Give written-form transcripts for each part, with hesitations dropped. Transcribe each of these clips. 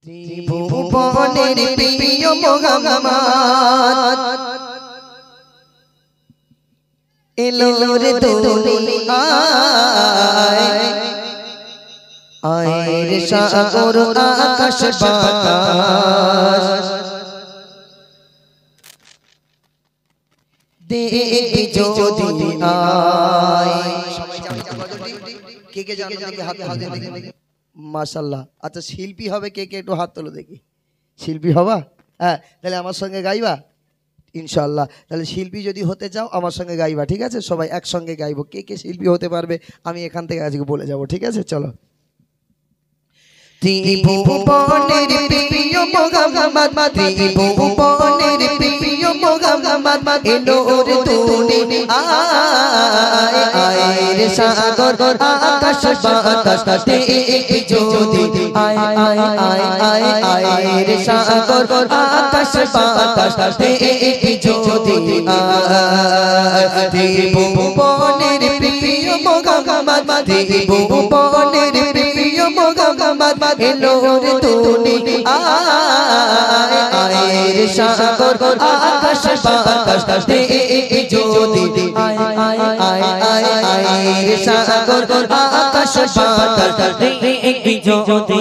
ত্রিভুবনের প্রিয় মুহাম্মদ এলো রে দুনিয়ায় আয় রে সাগর আকাশ বাতাস দেখি যদি আয় সবাই জানে কে কে জানো দেখি হাত দেখি মাশাআল্লাহ। আচ্ছা শিল্পী হবে কে কে একটু হাত তোলো দেখি। শিল্পী হবা? হ্যাঁ তাহলে আমার সঙ্গে গাইবা ইনশাআল্লাহ। তাহলে শিল্পী যদি হতে চাও আমার সঙ্গে গাইবা, ঠিক আছে? সবাই একসঙ্গে গাইবো। কে কে শিল্পী হতে পারবে আমি এখান থেকে আজকে বলে যাব, ঠিক আছে? চলো। ত্রিভুবনের প্রিয় মুহাম্মদ ত্রিভুবনের প্রিয় মুহাম্মদ এলো রে দুনিয়ায় আয় রে সাগর আকাশ বাতাস দেখি যদি আয় আয় আয় আয় আয় রে সাগর আকাশ বাতাস দেখি যদি আয় ত্রিভুবনের প্রিয় মুহাম্মদ ত্রিভুবনের প্রিয় মুহাম্মদ এলো রে দুনিয়ায় আয় রে সাগর আকাশ বাতাস দেখি যদি আয় আয় আয় আয় আয় রে সাগর আকাশ বাতাস দেখি যদি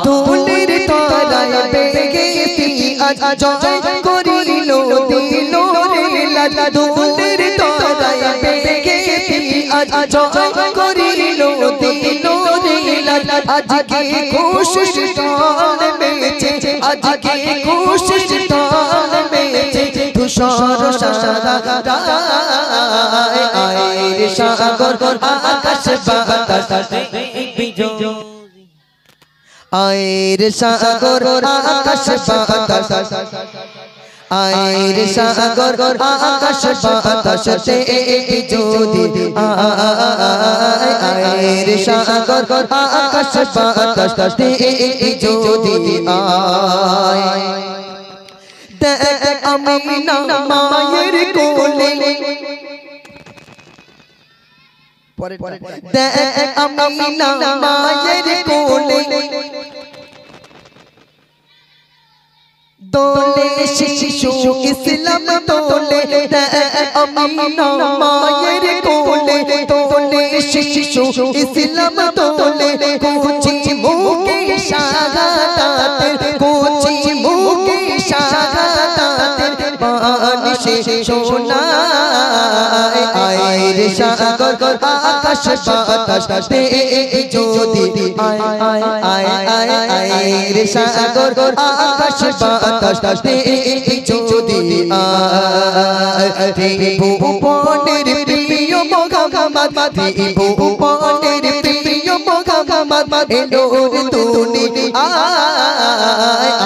ধুলির তলায় বেগেছি আজ জয় করিল দিল রে লাল ধুলির তলায় বেগেছি আজ জয় করিল দিল রে লাল আজকে খুশি তাল মেচে আজকে খুশি তাল মেচে তুষার সারা রায় আয় রে সাগর আকাশ বাতাস দেখি যদি আয় রে সাগর আকাশ বাতাস আয় রে সাগর আকাশ বাতাস দেখি যদি আয় রে সাগর আকাশ বাতাস দেখি যদি আয় দেখ আমিনা মায়ের কোলে দেখ আমিনা মায়ের কোলে দোলে শিশু ইসলাম দোলে আমিনা মায়ের কোলে দোলে শিশু ইসলাম দোলে কুচি মুখে শাহাদাতের কুচি মুখে শাহাদাতের বাণী শোনায় আয় রে সাগর আকাশ বাতাস দেখি যদি আয় আয় আয় আয় আয় রে সাগর আকাশ বাতাস দেখি যদি আয় ত্রিভুবনের প্রিয় মুহাম্মদ ত্রিভুবনের প্রিয় মুহাম্মদ এলো রে দুনিয়ায়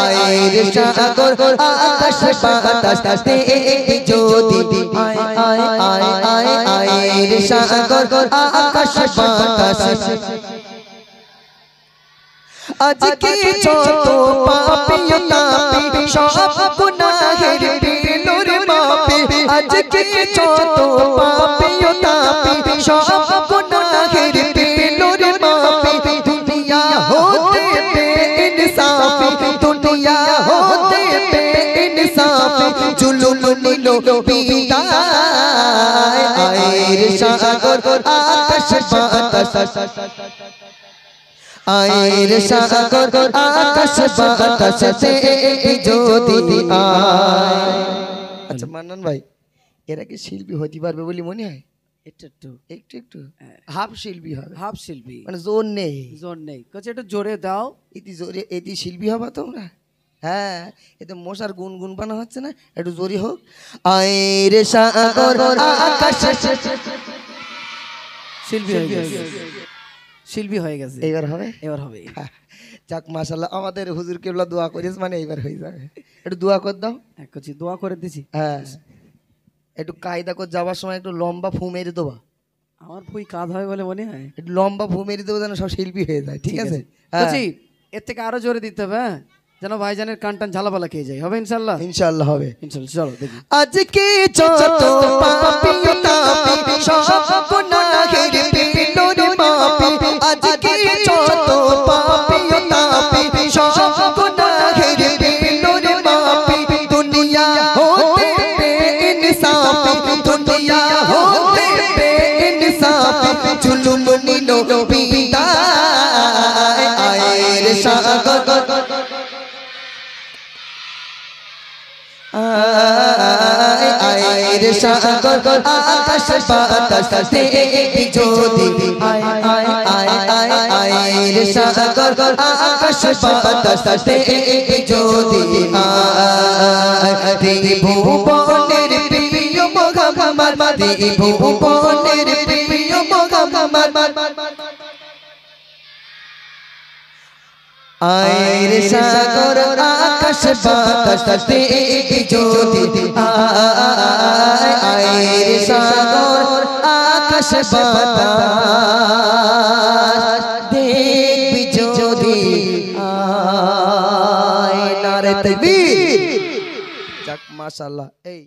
আয় রে সাগর আকাশ বাতাস দেখি যদি আয় আয় আয় আয় আয় রে সাগর আকাশ বাতাস আজকে যত পাপী তাপী সব গুনাহের পেলোর মাপে আজকে যত পাপী তাপী সব গুনাহের পেলোর মাপে দুনিয়া হতে বেইনসাফি দুনিয়া হতে বেইনসাফি জুলুম নিল বিদায় আয় রে সাগর আকাশ বাতাস আয় রে সাগর আকাশ বাতাস দেখি যদি আয়। আচ্ছা মান্নান ভাই এরা কি শিল্পী হতে পারবে বলে মনে হয়? একটু একটু একটু হাফ শিল্পী হবে, হাফ শিল্পী মানে জোর নেই একটু জোরে দাও এটি জোরে এটি শিল্পী হবা তোমরা? হ্যাঁ এতে মশার গুনগুন বানা হচ্ছে না, একটু জোরে হোক। আয় রে সাগর আকাশ শিল্পী হয়ে গেছে, শিল্পী হয়ে গেছে, এবার হবে এবার হবে। যাক মাশাআল্লাহ আমাদের হুজুর কেবলা দোয়া করিস মানে এবার হয়ে যাবে। একটু দোয়া করে দাও। একটু দোয়া করে দিছি। হ্যাঁ একটু কায়দা করে যাওয়ার সময় একটু লম্বা ফু মেরে দেবা। আমার ফুই কাজ হয় বলে মনে হয়, একটু লম্বা ফু মেরে দেবো যেন সব শিল্পী হয়ে যায়, ঠিক আছে? এর থেকে আরো জোরে দিতে হবে যেন ভাইজানের কান টান ঝালাপালা খেয়ে যায়। হবে ইনশাআল্লাহ? ইনশাআল্লাহ হবে ইনশাআল্লাহ। চলো দেখি। আজকে যত পাপী তাপী সব গুনাহের পেলোর মাপে আজকে যত পাপী তাপী সাগর আয়ের সাগর আকাশ বাতাস দেখবি যদি আয়ের সাগর আকাশ বাতাস দেখবি যদি ত্রিভুবনের প্রিয় মোহাম্মদ ত্রিভুবনের প্রিয় মোহাম্মদ আয়ের সাগর আকাশ বাতাস দেখবি যদি আয়ের সাগর আকাশ বাতাস দেখবি যদি নারে তাকবীর। যাক মাশাআল্লাহ। এই